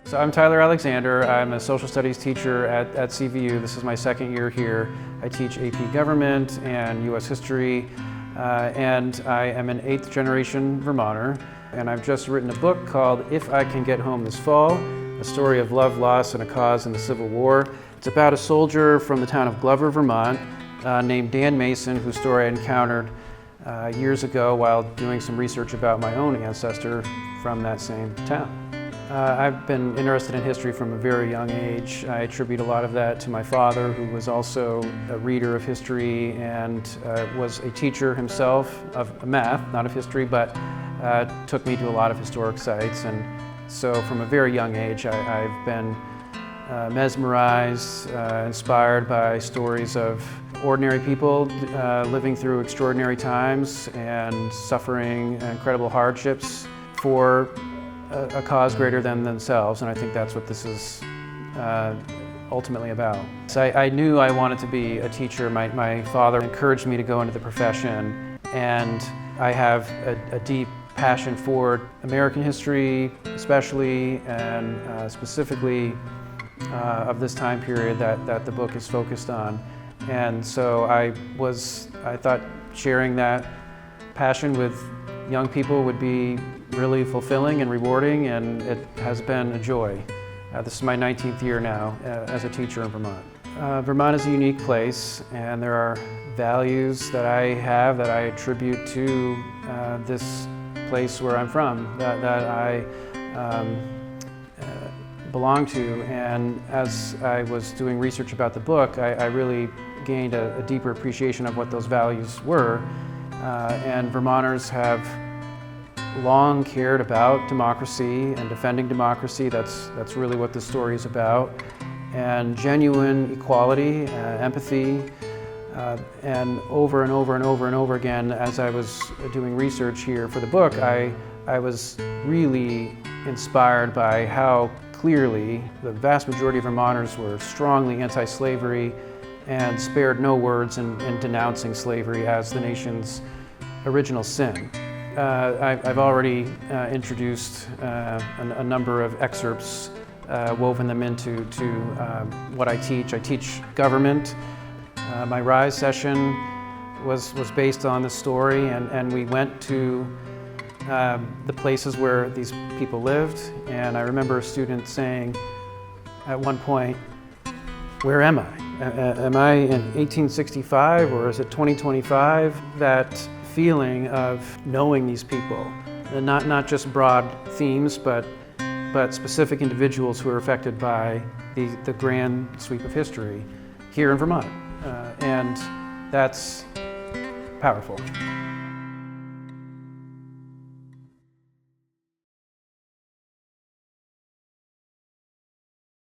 So I'm Tyler Alexander. I'm a social studies teacher at CVU. This is my second year here. I teach AP Government and U.S. History, and I am an 8th generation Vermonter. And I've just written a book called If I Can Get Home This Fall, a story of love, loss, and a cause in the Civil War. It's about a soldier from the town of Glover, Vermont, named Dan Mason, whose story I encountered years ago while doing some research about my own ancestor from that same town. I've been interested in history from a very young age. I attribute a lot of that to my father, who was also a reader of history and was a teacher himself of math, not of history, but took me to a lot of historic sites. And so from a very young age, I've been mesmerized, inspired by stories of ordinary people living through extraordinary times and suffering incredible hardships for a cause greater than themselves, and I think that's what this is ultimately about. So I knew I wanted to be a teacher. My father encouraged me to go into the profession, and I have a deep passion for American history, especially, and specifically of this time period that the book is focused on. And so I thought sharing that passion with young people would be really fulfilling and rewarding, and it has been a joy. This is my 19th year now as a teacher in Vermont. Vermont is a unique place, and there are values that I have that I attribute to this place where I'm from, that I belong to. And as I was doing research about the book, I really gained a deeper appreciation of what those values were. And Vermonters have long cared about democracy and defending democracy. That's really what this story is about. And genuine equality, empathy, and over and over and over and over again, as I was doing research here for the book, I was really inspired by how clearly the vast majority of Vermonters were strongly anti-slavery and spared no words in denouncing slavery as the nation's original sin. I've already introduced a number of excerpts, woven them into what I teach. I teach government. My Rise session was based on the story, and we went to the places where these people lived. And I remember a student saying at one point, "Where am I? Am I in 1865 or is it 2025? That feeling of knowing these people, and not just broad themes, but specific individuals who are affected by the grand sweep of history here in Vermont, and that's powerful.